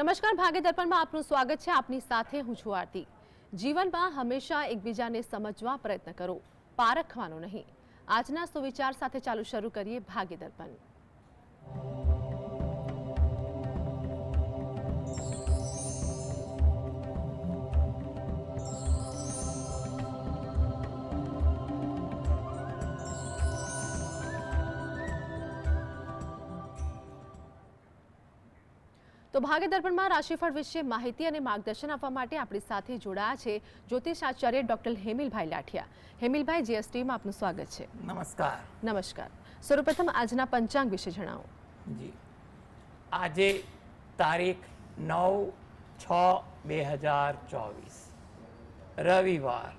નમસ્કાર, ભાગ્ય દર્પણમાં આપનું સ્વાગત છે. આપની સાથે હું છું આરતી. જીવનમાં હંમેશા એકબીજાને સમજવા પ્રયત્ન કરો, પારખવાનો નહીં. આજના સુવિચાર સાથે શરૂ કરીએ ભાગ્ય દર્પણ. તો ભાગ્ય દર્પણમાં રાશિફળ વિશે માહિતી અને માર્ગદર્શન આપવા માટે આપણી સાથે જોડાયા છે જ્યોતિષાચાર્ય ડોક્ટર હેમિલભાઈ લાઠિયા. હેમિલભાઈ, જીએસટીમાં આપનું સ્વાગત છે. નમસ્કાર. નમસ્કાર. સર્વપ્રથમ આજના પંચાંગ વિશે જણાવો. જી, આજે તારીખ 9/6/2024 રવિવાર,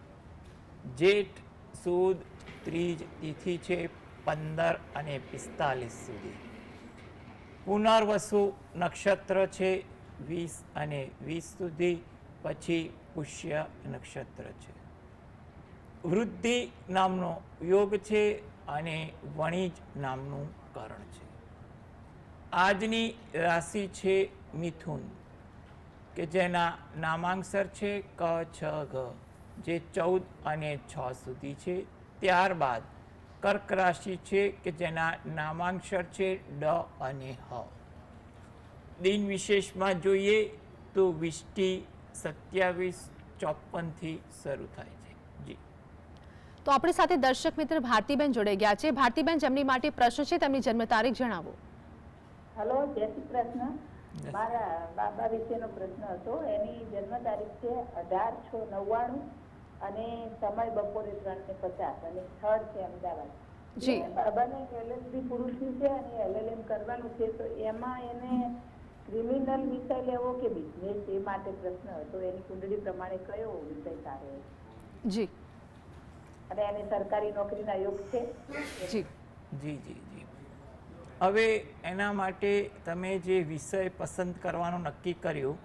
જેઠ સુદ ત્રીજ તિથિ છે 15 અને 45 સુધી. પુનર્વસુ નક્ષત્ર છે 20 અને 20 સુધી, પછી પુષ્ય નક્ષત્ર છે. વૃદ્ધિ નામનો યોગ છે અને વણિજ નામનું કરણ છે. આજની રાશિ છે મિથુન, કે જેના નામાંક્ષર છે ક છ ઘ, જે 14 અને 6 સુધી છે. ત્યારબાદ કર્ક રાશિ છે કે જેના નામાંક્ષર છે ડ અને હ. દિન વિશેષમાં જોઈએ તો વિષ્ટિ 27:54 થી શરૂ થાય છે. જી, તો આપણી સાથે દર્શક મિત્ર ભારતીબેન જોડાઈ ગયા છે. ભારતીબેન, જેમની માટે પ્રશ્ન છે તેમની જન્મ તારીખ જણાવો. હેલો, જય શ્રી કૃષ્ણ. મારા બાબા વિશેનો પ્રશ્ન હતો. એની જન્મ તારીખ છે 18/6/99 અને સમય બપોરે 3:50 અને સ્થળ છે અમદાવાદ. જી, બાબાને એલએલબી પૂરું થયું છે અને એલએલએમ કરવાનું છે, તો એમાં એને ક્રિમિનલ વિષય લેવો કે બિઝનેસ, એ માટે પ્રશ્ન હતો. એની કુંડળી પ્રમાણે કયો વિષય સારો છે? જી, અને એને સરકારી નોકરીના યોગ છે? જી, જી જી જી હવે એના માટે તમે જે વિષય પસંદ કરવાનું નક્કી કર્યું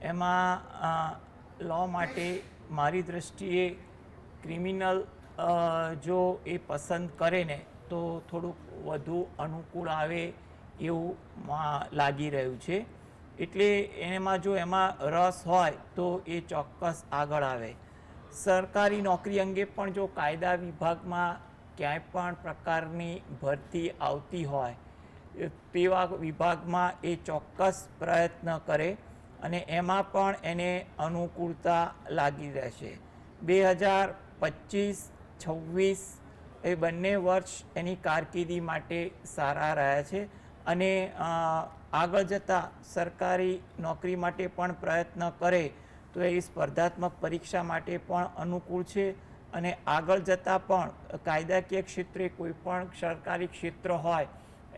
એમાં લો માટે મારી દૃષ્ટિએ ક્રિમિનલ જો એ પસંદ કરે ને તો થોડુંક વધુ અનુકૂળ આવે એવું લાગી રહ્યું છે. એટલે એમાં જો એમાં રસ હોય તો એ ચોક્કસ આગળ આવે. સરકારી નોકરી અંગે પણ જો કાયદા વિભાગમાં ક્યાંય પણ પ્રકારની ભરતી આવતી હોય તેવા વિભાગમાં એ ચોક્કસ પ્રયત્ન કરે અને એમાં પણ એને અનુકૂળતા લાગી રહેશે. 2025-26 એ બંને વર્ષ એની કારકિર્દી માટે સારા રહ્યા છે અને આગળ જતાં સરકારી નોકરી માટે પણ પ્રયત્ન કરે તો એ સ્પર્ધાત્મક પરીક્ષા માટે પણ અનુકૂળ છે અને આગળ જતાં પણ કાયદાકીય ક્ષેત્રે કોઈ પણ સરકારી ક્ષેત્ર હોય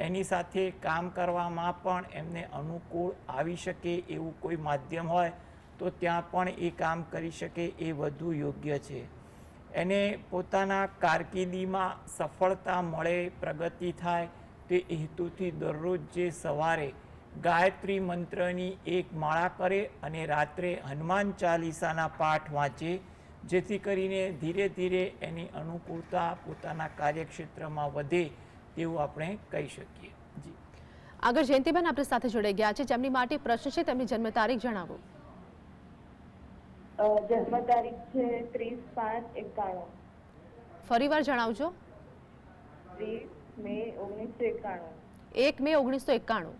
એની સાથે કામ કરવામાં પણ એમને અનુકૂળ આવી શકે એવું કોઈ માધ્યમ હોય તો ત્યાં પણ એ કામ કરી શકે એ વધુ યોગ્ય છે. એને પોતાના કારકિર્દીમાં સફળતા મળે, પ્રગતિ થાય તે હેતુથી દરરોજ જે સવારે ગાયત્રી મંત્રની એક માળા કરે અને રાત્રે હનુમાન ચાલીસાના પાઠ વાંચે, જેથી કરીને ધીરે ધીરે એની અનુકૂળતા પોતાના કાર્યક્ષેત્રમાં વધે તેવું આપણે કહી શકીએ. જી, આગળ જયંતિબેન આપણી સાથે જોડાઈ ગયા છે, જેમની માટે પ્રશ્ન છે તેમની જન્મ તારીખ જણાવો. જન્મ તારીખ છે 30/5/91. ફરીવાર જણાવજો. 30 મે 1991. 1 મે 1991.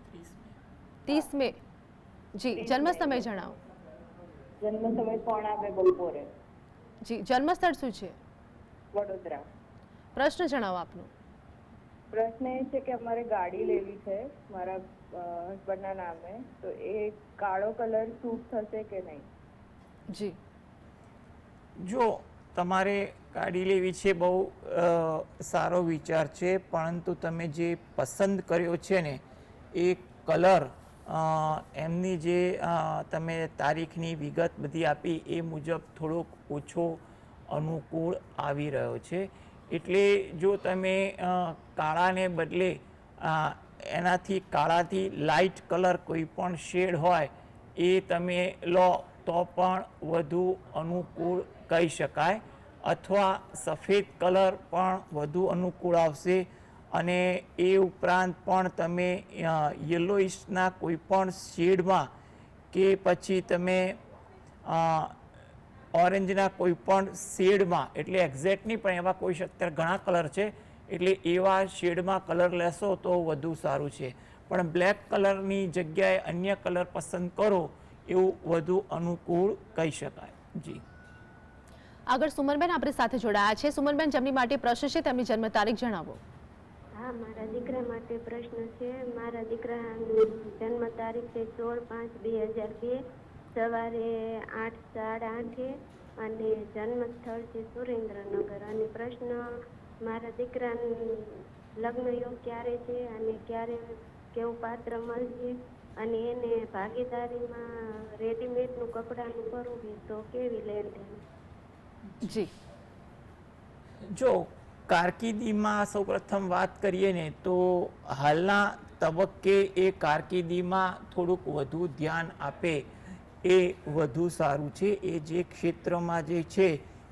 30 મે. જી, જન્મ સમય જણાવો. જન્મ સમય 1:45 બપોરે. જી, જન્મ સ્થળ શું છે? વડોદરા. પ્રશ્ન જણાવો આપનો. પ્રશ્ન એ છે કે અમારે ગાડી લેવી છે મારા હસબન્ડના નામે, તો એ કાળો કલર સૂટ થશે કે નહીં? જી, જો તમારે ગાડી લેવી છે બહુ સારો વિચાર છે, પરંતુ તમે જે પસંદ કર્યો છે ને એ કલર એમની જે તમે તારીખની વિગત બધી આપી એ મુજબ થોડોક ઓછો અનુકૂળ આવી રહ્યો છે. એટલે જો તમે કાળાને બદલે એનાથી કાળાથી લાઇટ કલર કોઈ પણ શેડ હોય એ તમે લો તો પણ વધુ અનુકૂળ કહી શકાય, અથવા સફેદ કલર પણ વધુ અનુકૂળ આવશે. અને એ ઉપરાંત પણ તમે યલોઇશના કોઈ પણ શેડમાં કે પછી તમે ઓરેન્જના કોઈ પણ શેડમાં, એટલે એક્ઝેક્ટ નહીં પણ એવા કોઈ અત્યારે ઘણા કલર છે, એટલે એવા શેડમાં કલર લેશો તો વધુ સારું છે. પણ બ્લેક કલરની જગ્યાએ અન્ય કલર પસંદ કરો એવું વધુ અનુકૂળ કહી શકાય. જી. આગળ સુમનબેન આપણી સાથે જોડાયા છે. સુમનબેન, જેમની માટે પ્રશ્ન છે તેમની જન્મ તારીખ જણાવો. હા, મારા દીકરા માટે પ્રશ્ન છે. મારા દીકરાની જન્મ તારીખ છે 16/5/2002, સવારે 8:08 અને જન્મ સ્થળ છે સુરેન્દ્રનગર. અને પ્રશ્ન, મારા દીકરાનું લગ્ન યોગ ક્યારે છે અને ક્યારે કેવું પાત્ર મળશે, અને એને ભાગીદારીમાં રેડીમેડનું કપડાનું કરવું તો કેવી લેણ-દેણ? જી. જો કારકિર્દીમાં સૌપ્રથમ વાત કરીએ ને તો હાલના તબક્કે એ કારકિર્દીમાં થોડુંક વધુ ધ્યાન આપે એ વધુ સારું છે. એ જે ક્ષેત્રમાં જે છે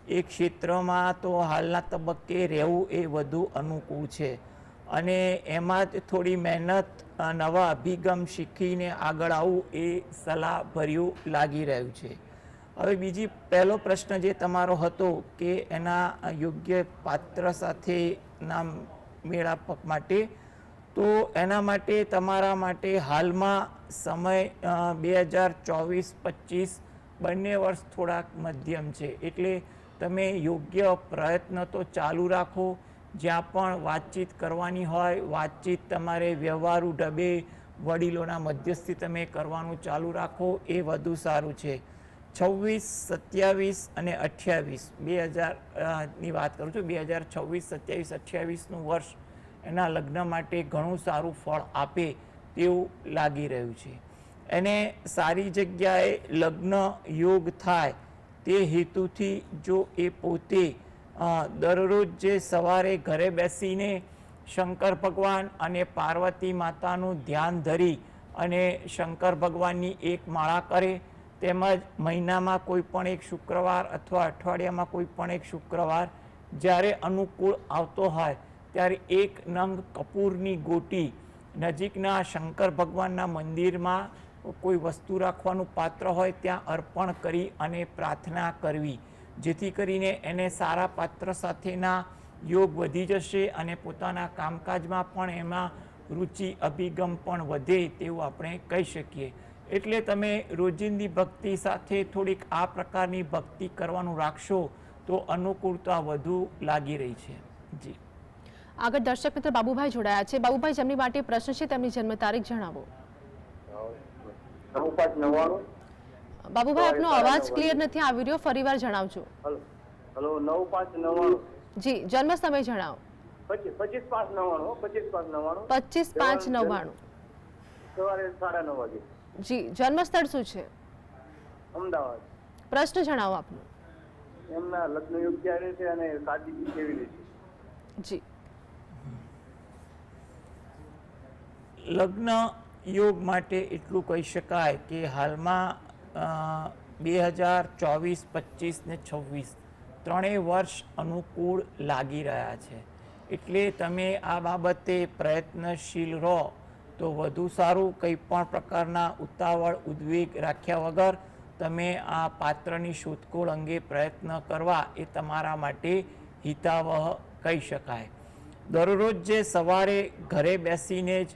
એ ક્ષેત્રમાં તો હાલના તબક્કે રહેવું એ વધુ અનુકૂળ છે, અને એમાં જ થોડી મહેનત, નવા અભિગમ શીખીને આગળ આવવું એ સલાહભર્યું લાગી રહ્યું છે. હવે પહેલો પ્રશ્ન જે તમારો હતો કે એના યોગ્ય પાત્ર સાથેના મેળાપક માટે, તો એના માટે તમારા માટે હાલમાં સમય 2024-25 બંને વર્ષ થોડાક મધ્યમ છે. એટલે તમે યોગ્ય પ્રયત્ન તો ચાલુ રાખો. જ્યાં પણ વાતચીત કરવાની હોય, વાતચીત તમારે વ્યવહારુ ઢબે વડીલોના મધ્યસ્થી તમે કરવાનું ચાલુ રાખો એ વધુ સારું છે. 26, 27 અને 28 2000ની વાત કરું છું, 2026, 27, 28નું વર્ષ એના લગ્ન માટે ઘણું સારું ફળ આપે તેવું લાગી રહ્યું છે. એને સારી જગ્યાએ લગ્ન યોગ થાય તે હેતુથી જો એ પોતે દરરોજ જે સવારે ઘરે બેસીને શંકર ભગવાન અને પાર્વતી માતાનું ધ્યાન ધરી અને શંકર ભગવાનની એક માળા કરે, તેમજ મહિનામાં કોઈ પણ એક શુક્રવાર અથવા અઠવાડિયામાં કોઈ પણ એક શુક્રવાર જ્યારે અનુકૂળ આવતો હોય ત્યારે એક નંગ કપૂરની ગોટી નજીકના શંકર ભગવાનના મંદિરમાં કોઈ વસ્તુ રાખવાનું પાત્ર હોય ત્યાં અર્પણ કરી અને પ્રાર્થના કરવી, જેથી કરીને એને સારા પાત્ર સાથેના યોગ વધી જશે અને પોતાના કામકાજમાં પણ એમાં રુચિ અભિગમ પણ વધે તેવું આપણે કહી શકીએ. એટલે તમે રોજિંદી ભક્તિ સાથે થોડીક આ પ્રકારની ભક્તિ કરવાનું રાખશો તો અનુકૂળતા વધુ લાગી રહી છે. જી. આગળ દર્શક મિત્ર બાબુભાઈ જોડાયા છે. બાબુભાઈ, જેમની માટે પ્રશ્ન છે તેમની જન્મ તારીખ જણાવો. 9/5/99. બાબુભાઈ, આપનો અવાજ ક્લિયર નથી આવી રહ્યો, ફરીવાર જણાવજો. હલો 9/5/99. જી, જન્મ સમય જણાવો. 25/5/99. 25/5/99. સવારે 9:30 વાગે. જી, જન્મ સ્થળ શું છે? અમદાવાદ. પ્રશ્ન જણાવો આપનો. એમના લગ્ન યોગ ક્યારે છે અને કારકિર્દી કેવી રીતે? જી. લગ્ન યોગ માટે એટલું કહી શકાય કે હાલમાં 2024, 25 ને 26 ત્રણેય વર્ષ અનુકૂળ લાગી રહ્યા છે. એટલે તમે આ બાબતે પ્રયત્નશીલ રહો તો વધુ સારું. કંઈ પણ પ્રકારના ઉતાવળ ઉદ્વેગ રાખ્યા વગર તમે આ પાત્રની શોધખોળ અંગે પ્રયત્ન કરવા એ તમારા માટે હિતાવહ કહી શકાય. દરરોજ જે સવારે ઘરે બેસીને જ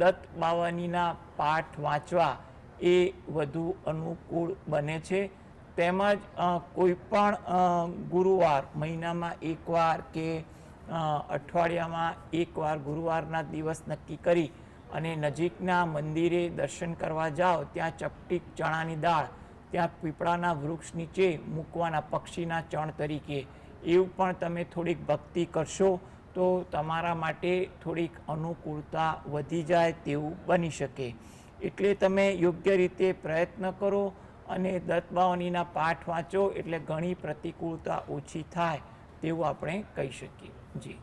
દત્ત બાવનીના પાઠ વાંચવા એ વધુ અનુકૂળ બને છે. તેમજ કોઈ પણ ગુરુવાર, મહિનામાં એકવાર કે અઠવાડિયામાં એકવાર ગુરુવારના દિવસ નક્કી કરી અને નજીકના મંદિરે દર્શન કરવા જાઓ, ત્યાં ચપટી ચણાની દાળ ત્યાં પીપળાના વૃક્ષ નીચે મૂકવાના પક્ષીના ચણ તરીકે, એવું પણ તમે થોડીક ભક્તિ કરશો તો તમારા માટે થોડીક અનુકૂળતા વધી જાય તેવું બની શકે. એટલે તમે યોગ્ય રીતે પ્રયત્ન કરો અને દત્તબાવનીના પાઠ વાંચો એટલે ઘણી પ્રતિકૂળતા ઓછી થાય તેવું આપણે કહી શકીએ. જી.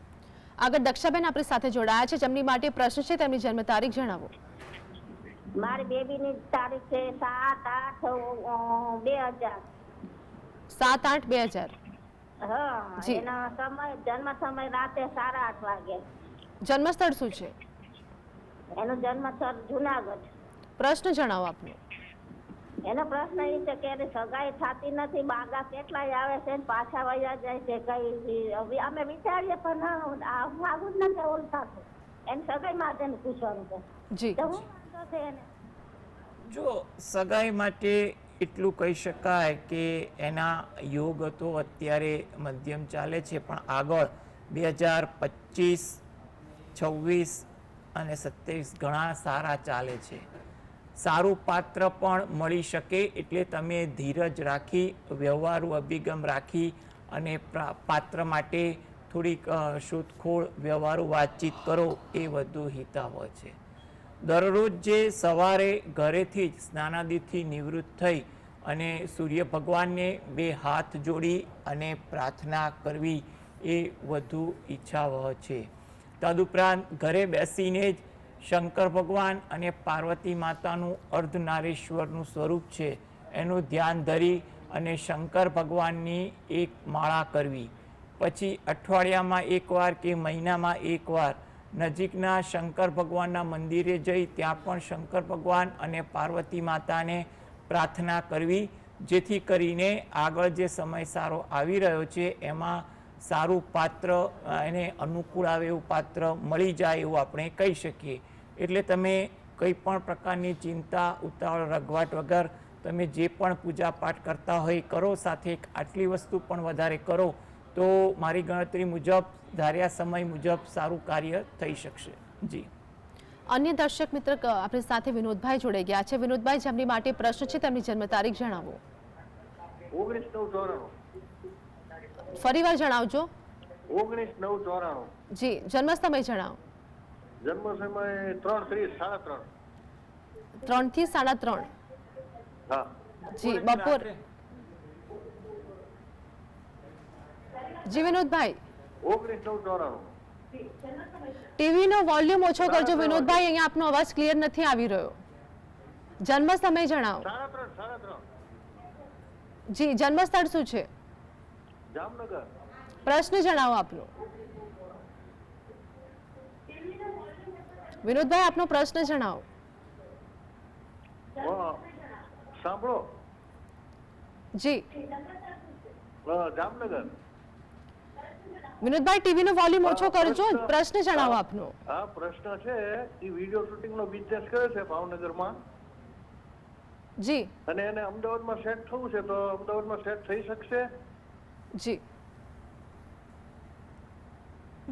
આગળ દક્ષાબેન આપણી સાથે જોડાયા છે, જેમની માટે પ્રશ્ન છે તેમની જન્મ તારીખ જણાવો. મારી બેબીની તારીખ છે 7/8/2000. 7/8/2000. હા, જી. એનો સમય, જન્મ સમય રાતે 8:30 વાગે. જન્મ સ્થળ શું છે? એનું જન્મ સ્થળ જુનાગઢ. પ્રશ્ન જણાવો આપનો. એનો પ્રશ્ન એ છે કે એની સગાઈ થતી નથી, બાગા કેટલાય આવે છે ને પાછા વયા જાય છે. કઈ અમે વિચારીએ પણ આવું જ નથી ઓલું થતું. એની સગાઈ માટે પૂછવાનું છે જી તો હું વાંધો છે એને? જો સગાઈ માટે એટલું કહી શકાય કે એના યોગ તો અત્યારે મધ્યમ ચાલે છે, પણ આગળ 2025, 26 અને 27 ઘણા સારા ચાલે છે. સારું પાત્ર પણ મળી શકે, એટલે તમે ધીરજ રાખી, વ્યવહારુ અભિગમ રાખી અને પાત્ર માટે થોડીક શોધખોળ, વ્યવહારુ વાતચીત કરો એ વધુ હિતાવહ છે. દરરોજ જે સવારે ઘરેથી જ સ્નાનાદિથી નિવૃત્ત થઈ અને સૂર્ય ભગવાનને 2 હાથ જોડી અને પ્રાર્થના કરવી એ વધુ ઈચ્છાવહ છે. તદુપરાંત ઘરે બેસીને જ શંકર ભગવાન અને પાર્વતી માતાનું અર્ધનારીશ્વરનું સ્વરૂપ છે એનું ધ્યાન ધરી અને શંકર ભગવાનની એક માળા કરવી. પછી અઠવાડિયામાં એકવાર કે મહિનામાં એકવાર નજીકના શંકર ભગવાનના મંદિરે જઈ ત્યાં પણ શંકર ભગવાન અને પાર્વતી માતાને પ્રાર્થના કરવી, જેથી કરીને આગળ જે સમય સારો આવી રહ્યો છે એમાં સારું પાત્ર, એને અનુકૂળ આવે એવું પાત્ર મળી જાય એવું આપણે કહી શકીએ. એટલે તમે કંઈ પણ પ્રકારની ચિંતા, ઉતાવળ, રઘવાટ વગર તમે જે પણ પૂજા પાઠ કરતા હોય કરો, સાથે આટલી વસ્તુ પણ વધારે કરો તો મારી ગણતરી મુજબ ધાર્યા સમય મુજબ સારું કાર્ય થઈ શકશે. જી અન્ય દર્શક મિત્ર આપણી સાથે વિનોદભાઈ જોડાઈ ગયા છે. વિનોદભાઈ, જેમની માટે પ્રશ્ન છે તેમની જન્મ તારીખ જણાવો. 19/9/94. ફરીવાર જણાવજો. 19/9/94. જી, જન્મ સમય જણાવો. જન્મ સમય 3:30, 3:30. 3 થી 3:30. હા. જી, બપોર. જી વિનોદભાઈ. 19/9/94. ટીવી નો વોલ્યુમ ઓછો કરજો વિનોદભાઈ, અહીંયા આપનો અવાજ ક્લિયર નથી આવી રહ્યો. જન્મ સમય જણાવો. 3:30. જી, જન્મ સ્થળ શું છે? જામનગર. પ્રશ્ન જણાવો આપનો. વિનોદભાઈ, આપનો પ્રશ્ન જણાવો. સાંભળો. જી જામનગર. વિનોદભાઈ, ટીવી નો વોલ્યુમ ઓછો કરજો. પ્રશ્ન જણાવો આપનો. આ પ્રશ્ન છે એ વિડિયો શૂટિંગ નો બિઝનેસ કરે છે ભાવનગરમાં, જી અને એને અમદાવાદમાં સેટ થવું છે, તો અમદાવાદમાં સેટ થઈ શકશે? જી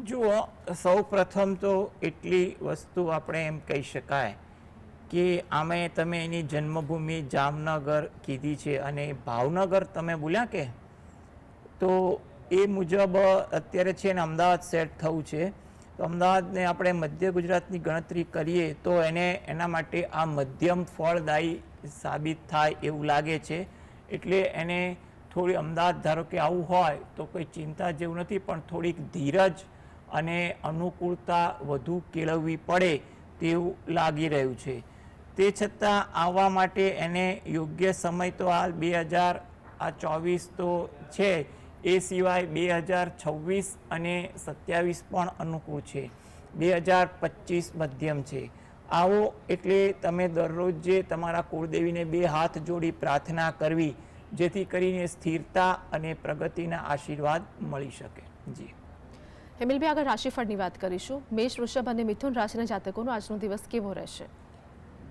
જુઓ, સૌ પ્રથમ તો એટલી વસ્તુ આપણે એમ કહી શકાય કે આમે તમે એની જન્મભૂમિ જામનગર કીધી છે અને ભાવનગર તમે બોલ્યા કે, તો એ મુજબ અત્યારે છે ને અમદાવાદ સેટ થવું છે. તો અમદાવાદને આપણે મધ્ય ગુજરાતની ગણતરી કરીએ તો એને એના માટે આ મધ્યમ ફળદાયી સાબિત થાય એવું લાગે છે. એટલે એને થોડી અમદાવાદ ધારો કે આવું હોય તો કોઈ ચિંતા જેવું નથી, પણ થોડીક ધીરજ અને અનુકૂળતા વધુ કેળવવી પડે તેવું લાગી રહ્યું છે. તે છતાં આવવા માટે એને યોગ્ય સમય તો આ 2024 તો છે, એ સિવાય 2026 અને 27 પણ અનુકૂળ છે. 2025 મધ્યમ છે. આવો એટલે તમે દરરોજ જે તમારા કુળદેવીને 2 હાથ જોડી પ્રાર્થના કરવી, જેથી કરીને સ્થિરતા અને પ્રગતિના આશીર્વાદ મળી શકે. જી હેમિલભાઈ, આગળ રાશિફળની વાત કરીશું. મેષ, વૃષભ અને મિથુન રાશિના જાતકોનો આજનો દિવસ કેવો રહેશે?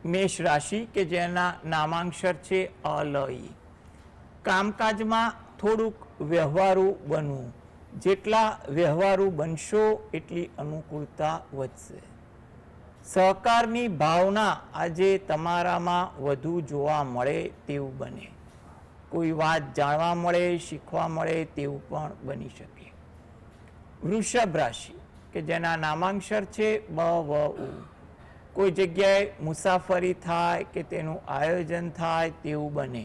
મેષ રાશિ કે જેના નામાંક્ષર છે અલઈ. કામકાજમાં થોડુંક વ્યવહારુ બનવું. જેટલા વ્યવહારુ બનશો એટલી અનુકૂળતા વધશે. સહકારની ભાવના આજે તમારામાં વધુ જોવા મળે તેવું બને. કોઈ વાત જાણવા મળે, શીખવા મળે તેવું પણ બની શકે. વૃષભ રાશિ કે જેના નામાંક્ષર છે બવઉ. કોઈ જગ્યાએ મુસાફરી થાય કે તેનું આયોજન થાય તેવું બને.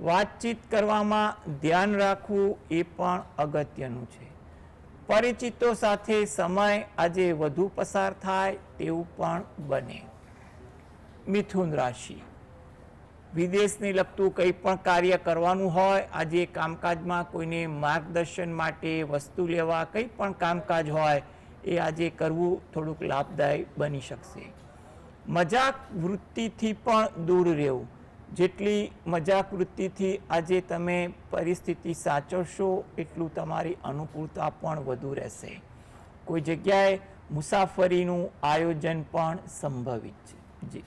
વાતચીત કરવામાં ધ્યાન રાખવું એ પણ અગત્યનું છે. પરિચિતો સાથે સમય આજે વધુ પસાર થાય તેવું પણ બને. મિથુન રાશિ, વિદેશને લગતું કંઈ પણ કાર્ય કરવાનું હોય, આજે કામકાજમાં કોઈને માર્ગદર્શન માટે, વસ્તુ લેવા કંઈ પણ કામકાજ હોય એ આજે કરવું થોડુંક લાભદાયી બની શકશે. મજાક વૃત્તિથી પણ દૂર રહેવું. જેટલી મજાક વૃત્તિથી આજે તમે પરિસ્થિતિ સાચવશો એટલું તમારી અનુકૂળતા પણ વધુ રહેશે. કોઈ જગ્યાએ મુસાફરીનું આયોજન પણ સંભવિત છે. જી,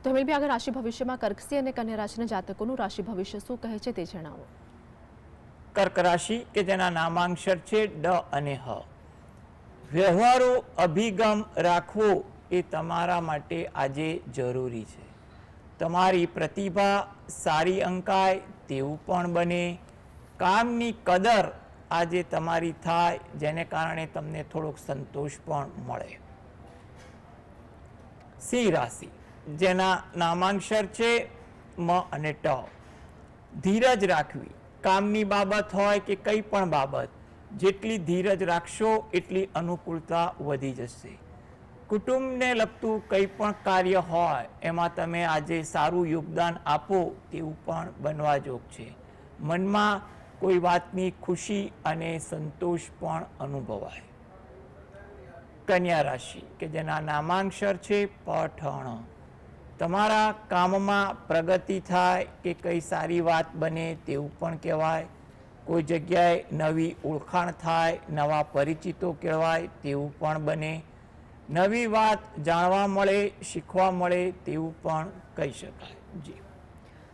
તો હેમેલભાઈ, આગળ રાશિ ભવિષ્યમાં કર્કસિંહ અને કન્યા રાશિના જાતકોનું રાશિ ભવિષ્ય શું કહે છે તે જણાવો. કર્ક રાશિ કે જેના નામાંક્ષર છે ડ અને હ. વ્યવહારો અભિગમ રાખવો એ તમારા માટે આજે જરૂરી છે. તમારી પ્રતિભા સારી અંકાય તેવું પણ બને. કામની કદર આજે તમારી થાય, જેને કારણે તમને થોડોક સંતોષ પણ મળે. સિંહ રાશિ જેના નામાંક્ષર છે મ અને ટ. ધીરજ રાખવી, કામની બાબત હોય કે કંઈ પણ બાબત, જેટલી ધીરજ રાખશો એટલી અનુકૂળતા વધી જશે. કુટુંબને લગતું કંઈ પણ કાર્ય હોય એમાં તમે આજે સારું યોગદાન આપો તેવું પણ બનવા જોગ છે. મનમાં કોઈ વાતની ખુશી અને સંતોષ પણ અનુભવાય. કન્યા રાશિ કે જેના નામાંક્ષર છે પઠણ. તમારા કામમાં પ્રગતિ થાય કે કઈ સારી વાત બને તેવું પણ કહેવાય. કોઈ જગ્યાએ નવી ઓળખાણ થાય, નવા પરિચિતો કહેવાય તેવું પણ બને. નવી વાત જાણવા મળે, શીખવા મળે તેવું પણ કહી શકાય. જી,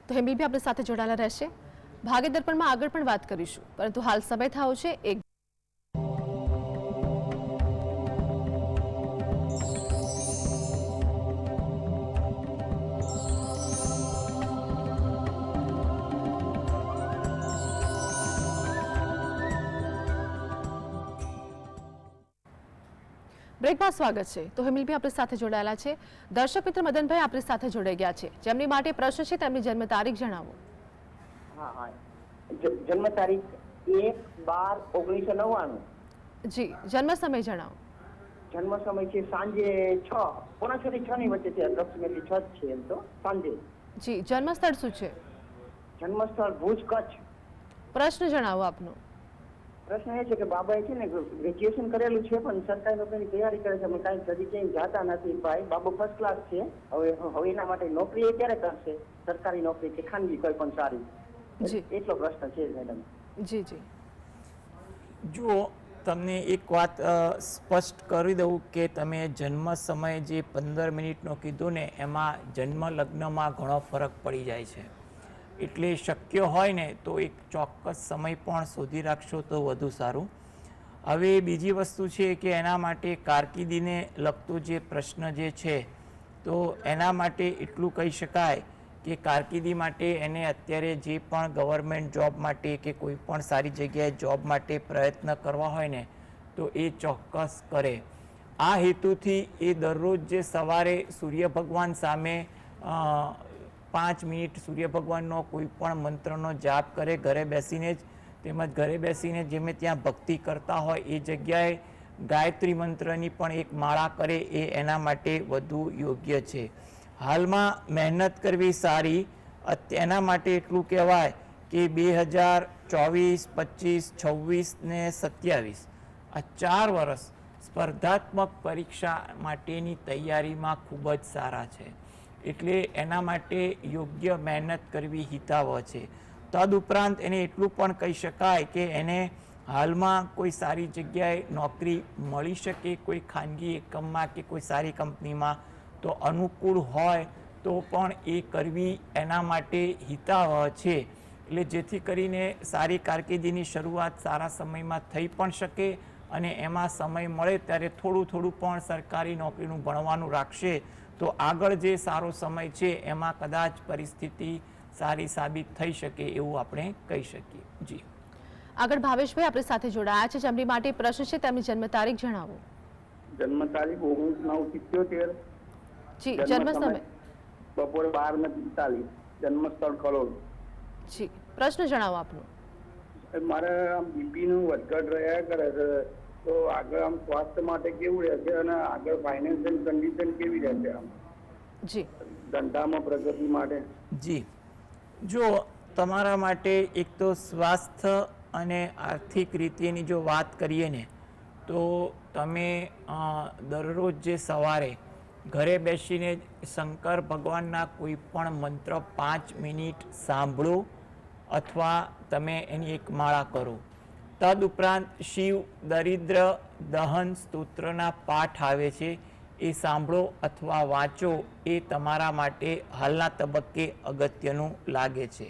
તો હેમેલભાઈ આપણી સાથે જોડાયેલા રહેશે. ભાગ્ય દર્પણમાં આગળ પણ વાત કરીશું, પરંતુ હાલ સમય થયો છે એક બ્રેકમાં સ્વાગત છે. તો હેમેલભાઈ આપણી સાથે જોડાયેલા છે. દર્શક મિત્ર મદનભાઈ આપણી સાથે જોડાઈ ગયા છે, જેમની માટે પ્રશ્ન છે તેમની જન્મ તારીખ જણાવો. હા, જન્મ તારીખ 1/12/1999. જી, જન્મ સમય જણાવો. જન્મ સમય છે સાંજે 6:45 થી 6 ની વચ્ચે છે. એપ્રોક્સિમેટલી 6 જ છે એમ તો સાંજે. જી, જન્મ સ્થળ શું છે? જન્મ સ્થળ ભુજ, કચ્છ. પ્રશ્ન જણાવો આપનો. પ્રશ્ન એ છે કે બાબાએ છે ને ગ્રેજ્યુએશન કરેલું છે પણ સરકારી નોકરીની તૈયારી કરે છે, અમે કાંઈ હજી ક્યાંય જતા નથી. ભાઈ બાબો ફર્સ્ટ ક્લાસ છે. હવે એના માટે નોકરી એ ક્યારે કરશે? સરકારી નોકરી કે ખાનગી કોઈ પણ સારી? જી, એટલો પ્રશ્ન છે મેડમ. જી જી. જુઓ, તમને એક વાત સ્પષ્ટ કરી દઉં કે તમે જન્મ સમય જે 15 મિનિટનો કીધું ને, એમાં જન્મ લગ્નમાં ઘણો ફરક પડી જાય છે. એટલે શક્ય હોય ને તો એક ચોક્કસ સમય પણ શોધી રાખશો તો વધુ સારું. હવે બીજી વસ્તુ છે કે એના માટે કારકિર્દીને લગતો જે પ્રશ્ન જે છે, તો એના માટે એટલું કહી શકાય કે કારકિર્દી માટે એને અત્યારે જે પણ ગવર્મેન્ટ જોબ માટે કે કોઈ પણ સારી જગ્યાએ જોબ માટે પ્રયત્ન કરવા હોય ને તો એ ચોક્કસ કરે. આ હેતુથી એ દરરોજ જે સવારે સૂર્ય ભગવાન સામે 5 મિનિટ સૂર્ય ભગવાનનો કોઈ પણ મંત્રનો જાપ કરે ઘરે બેસીને જ, તેમજ ઘરે બેસીને જેમે ત્યાં ભક્તિ કરતા હોય એ જગ્યાએ ગાયત્રી મંત્રની પણ એક માળા કરે એ એના માટે વધુ યોગ્ય છે. હાલમાં મહેનત કરવી સારી. એના માટે એટલું કહેવાય કે 2024, 25, 26 ને 27 આ 4 વર્ષ સ્પર્ધાત્મક પરીક્ષા માટેની તૈયારીમાં ખૂબ જ સારા છે. એટલે એના માટે યોગ્ય મહેનત કરવી હિતાવહ છે. તદુપરાંત એને એટલું પણ કહી શકાય કે એને હાલમાં કોઈ સારી જગ્યાએ નોકરી મળી શકે, કોઈ ખાનગી એકમમાં કે કોઈ સારી કંપનીમાં, તો અનુકૂળ હોય તો પણ એ કરવી એના માટે હિતાવહ છે. એટલે જેથી કરીને સારી કારકિર્દીની શરૂઆત સારા સમયમાં થઈ પણ શકે અને એમાં સમય મળે ત્યારે થોડું થોડું પણ સરકારી નોકરીનું ભણવાનું રાખશે તો આગળ જે સારો સમય છે એમાં કદાચ પરિસ્થિતિ સારી સાબિત થઈ શકે એવું આપણે કહી શકીએ. જી, આગળ ભાવેશભાઈ આપણી સાથે જોડાયા છે, જેમની માટે પ્રશ્ન છે તેમની જન્મ તારીખ જણાવો. જન્મ તારીખ 19/9/77. જી, જન્મ સમય બપોરે 12:45. જન્મ સ્થળ કલોલ. જી, પ્રશ્ન જણાવો આપનો. મારે આમ બીપી નું વધઘટ રહ્યા કરે છે, તો આગળ આમ સ્વાસ્થ્ય માટે કેવું રહેશે અને આગળ ફાઇનાન્શિયલ કન્ડિશન કેવી રહેશે આમ જી, ધંધામાં પ્રગતિ માટે? જી, જો તમારા માટે એક તો સ્વાસ્થ્ય અને આર્થિક રીતેની જો વાત કરીએ ને તો તમે દરરોજ જે સવારે ઘરે બેસીને શંકર ભગવાનના કોઈ પણ મંત્ર 5 મિનિટ સાંભળો અથવા તમે એની એક માળા કરો. તદુપરાંત શિવ દરિદ્ર દહન સ્તોત્રના પાઠ આવે છે, એ સાંભળો અથવા વાંચો. એ તમારા માટે હાલના તબક્કે અગત્યનું લાગે છે.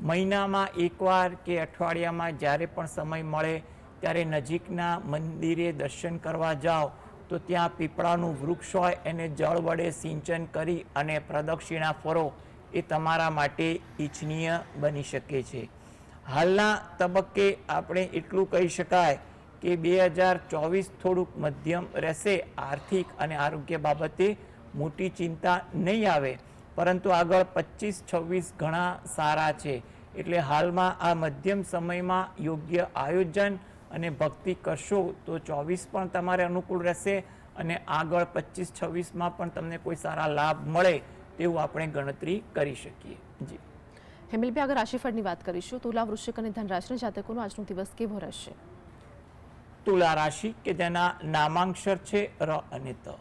મહિનામાં એકવાર કે અઠવાડિયામાં જ્યારે પણ સમય મળે ત્યારે નજીકના મંદિરે દર્શન કરવા જાઓ તો ત્યાં પીપળાનું વૃક્ષ હોય એને જળ વડે સિંચન કરી અને પ્રદક્ષિણા ફરો. એ તમારા માટે ઈચ્છનીય બની શકે છે. હાલના તબક્કે આપણે એટલું કહી શકાય કે 2024 થોડુંક મધ્યમ રહેશે. આર્થિક અને આરોગ્ય બાબતે મોટી ચિંતા નહીં આવે, પરંતુ આગળ 25-26 ઘણા સારા છે. એટલે હાલમાં આ મધ્યમ સમયમાં યોગ્ય આયોજન અને ભક્તિ કરશો તો 24 પણ તમારે અનુકૂળ રહેશે અને આગળ 25-26માં પણ તમને કોઈ સારા લાભ મળે તેવું આપણે ગણતરી કરી શકીએ. જી હેમિલભાઈ, આગળ રાશિફળની વાત કરીશું. તુલા, વૃશ્ચિક અને ધન રાશિના જાતકોનો આજનો દિવસ કેવો રહેશે? તુલા રાશિ કે જેના નામાંક્ષર છે ર અને ત,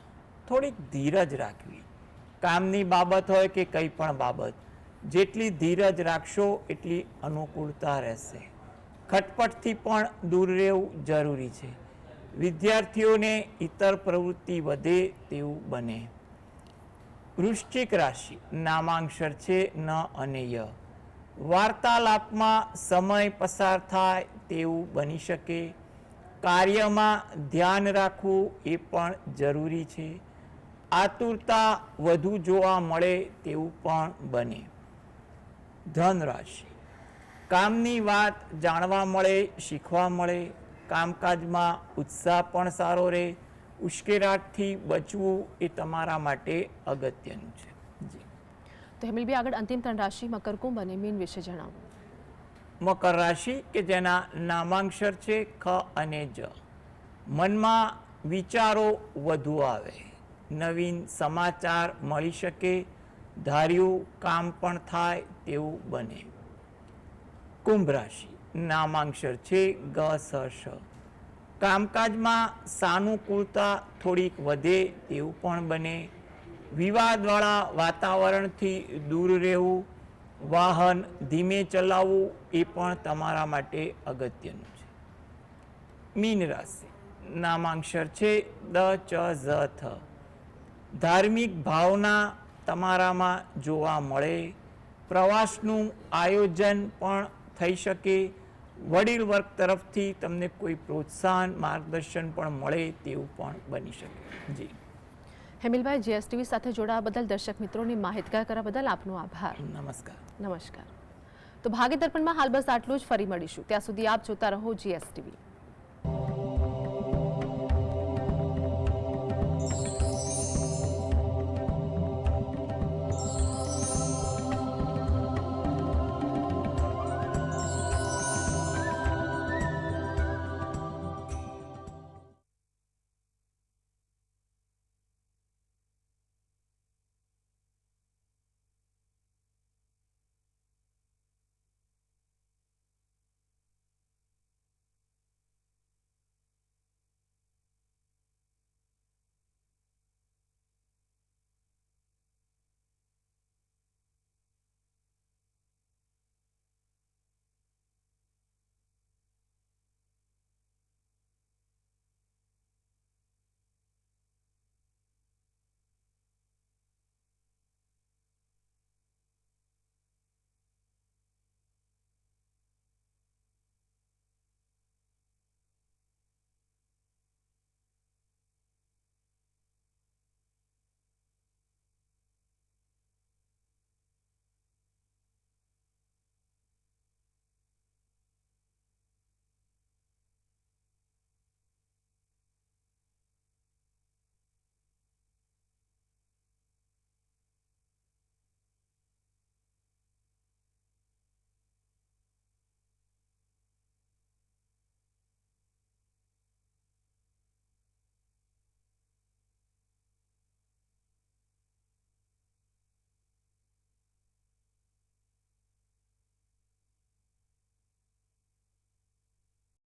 થોડીક ધીરજ રાખવી. કામની બાબત હોય કે કંઈ પણ બાબત, જેટલી ધીરજ રાખશો એટલી અનુકૂળતા રહેશે. ખટપટથી પણ દૂર રહેવું જરૂરી છે. વિદ્યાર્થીઓને ઇતર પ્રવૃત્તિ વધે તેવું બને. વૃશ્ચિક રાશિ નામાંક્ષર છે ન અને ય, વાર્તાલાપમાં સમય પસાર થાય તેવું બની શકે. કાર્યમાં ધ્યાન રાખવું એ પણ જરૂરી છે. આતુરતા વધુ જોવા મળે તેવું પણ બને. ધન રાશિ કામની વાત જાણવા મળે, શીખવા મળે. કામકાજમાં ઉત્સાહ પણ સારો રહે. ઉશ્કેરાટથી બચવું એ તમારા માટે અગત્યનું છે. જી તો હેમિલભાઈ, આગળ અંતિમ 3 રાશિ મકર, કુંભ અને મીન વિશે જણાવો. મકર રાશિ કે જેના નામાંક્ષર છે ખ અને જ, મનમાં વિચારો વધુ આવે. નવીન સમાચાર મળી શકે. ધાર્યું કામ પણ થાય તેવું બને. કુંભ રાશિ નામાંક્ષર છે ગ સ શ, કામકાજમાં સાનુકૂળતા થોડીક વધે તેવું પણ બને. વિવાદવાળા વાતાવરણથી દૂર રહેવું. વાહન ધીમે ચલાવવું એ પણ તમારા માટે અગત્યનું છે. મીન રાશિ નામાંક્ષર છે દ ચ ઝ થ, ધાર્મિક ભાવના તમારામાં જોવા મળે. પ્રવાસનું આયોજન પણ થઈ શકે. વડીલ વર્ગ તરફથી તમને કોઈ પ્રોત્સાહન માર્ગદર્શન પણ મળે તેવું પણ બની શકે. જી હેમિલભાઈ, જીએસટીવી સાથે જોડાવા બદલ દર્શક મિત્રોની માહિતગાર કરવા બદલ આપનો આભાર. નમસ્કાર. નમસ્કાર. તો ભાગ્ય દર્પણમાં હાલ બસ આટલું જ. ફરી મળીશું. ત્યાં સુધી આપ જોતા રહો જીએસટીવી.